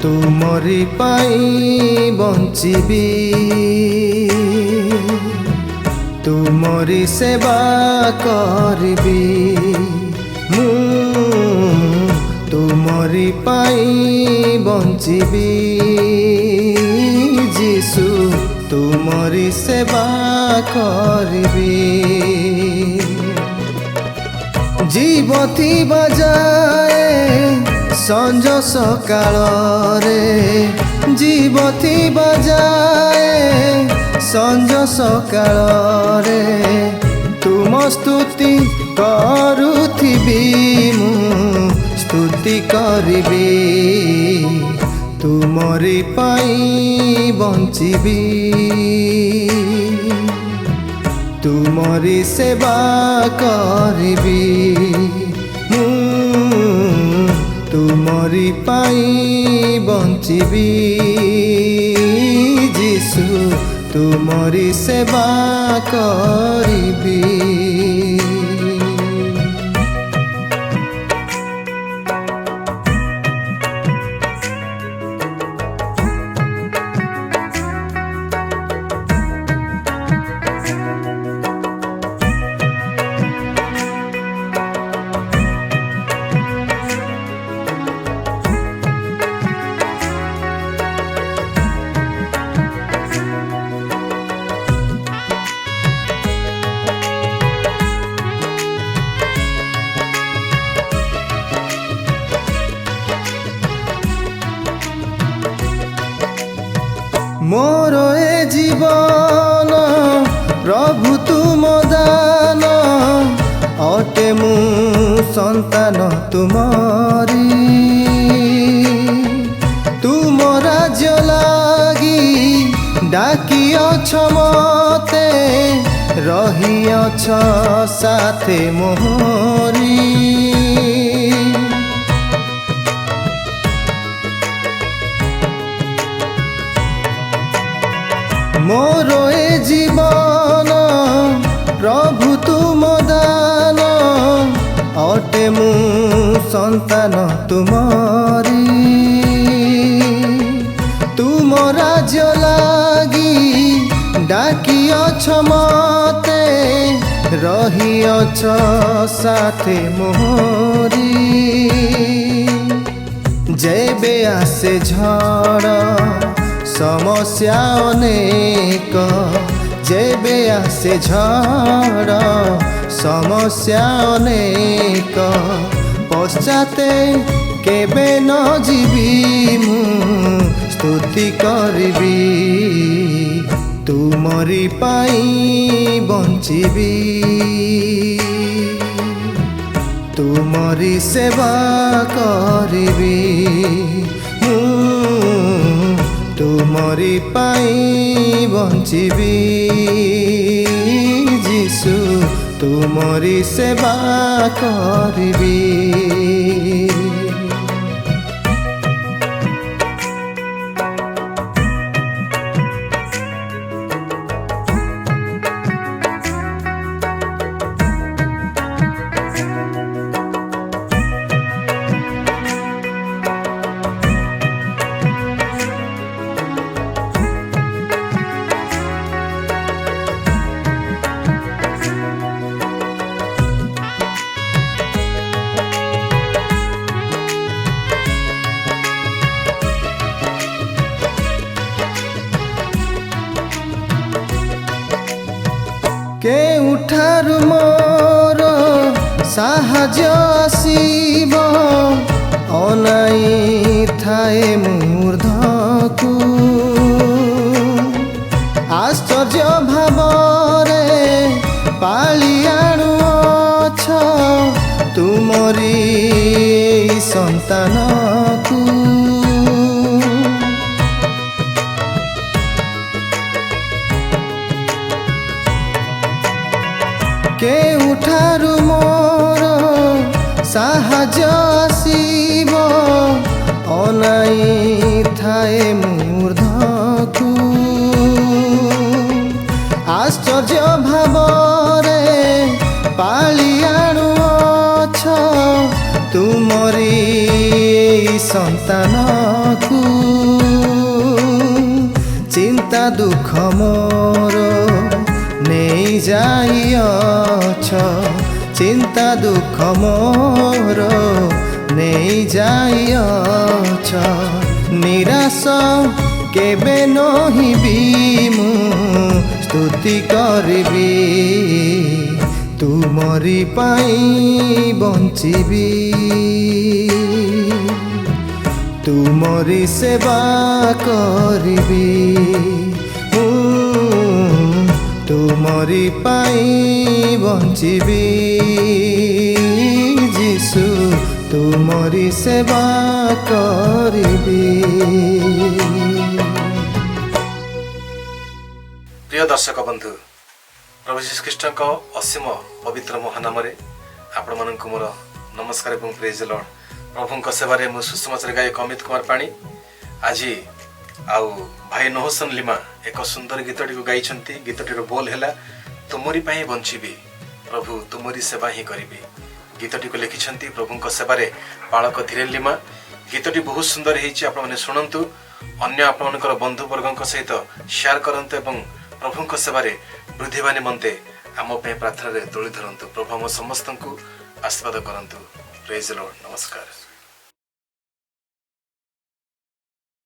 तुमरी पाई बंचिबी तुमरी सेवा करबी मु तुमरी पाई बंचिबी जीसु तुमरी सेवा करबी जीवती बजाए संज सकाल रे जीवती बजाए संज सकाल रे तुम स्तुति करुथिबी मु स्तुति करबी तुमरी पाई बंचिबी तुमरी सेवा करबी मु तुमरी पाई बंचिबी जीसु तुमरी सेवा करबी। मोर ए जीवन प्रभु तुम दान अटे मु संतान तुमरी तुम राज्य लागी डाकिअछ मते रहिअछ साथे मोहरी मोर ए जीवन प्रभु तुम दान अटे मु संतान तुमरी तुम राज्य लागी डाकिअछ मते रहिअछ साथे मोहरी जेबे आसे झड़ समस्या अनेक जेबे आसे झड़ समस्या अनेक पश्चाते केबे न जीवी मु स्तुति करबी तुमरी पाई बंचिबी तुमरी सेवा करबी तुमरी पाई बंचिबी जीसु तुमरी सेवा करबी। केउठारु मोर साहाज्य आसीब अनाई थाए मूर्धकु आश्चर्य भावरे पाली आनुअछ तुमरी संतानकु केउठारु मोर साहाज्य आसीब अनाई थाए मूर्धकु आश्चर्य भावरे पाली आनुअछ तुमरी एई संतानकु चिंता दुख मोर नहीं जाइछ चिंता दुख मोर नहीं जाइछ निराश केबे नहिबी मु स्तुति करबी तुमरी पाई बंचिबी तुमरी सेवा करबी तुमरी पाई बंचिबी जीशु तुमरी सेवा करबी। प्रिय दर्शक बंधु प्रभु यीशु ख्रीष्ट असीम पवित्र महानाम आपण मानक मोर नमस्कार एवं प्रेज द लॉर्ड। प्रभु सेवारे मु सुसमाचार गायक अमित कुमार पाणी आज आउ भाई नहोसन लिमा एक सुंदर गीतटी को गाइछंती। गीतटीर बोल हैला तुमरी पाई बंचिबी प्रभु तुमरी सेवा ही करिबी। गीतटी को लिखिछंती प्रभु सेवारे बालक धीरेन लिमा। गीतटी बहुत सुंदर हेछि आपण माने सुनंतु अन्य आपण मानकर बंधु वर्गक सहित शेयर करंतु एवं प्रभु सेवारे वृद्धिवा निमंते आम पे प्रार्थना रे तोली धरंतु। प्रभु हम समस्त को आशीर्वाद करंतु। Praise the Lord. नमस्कार।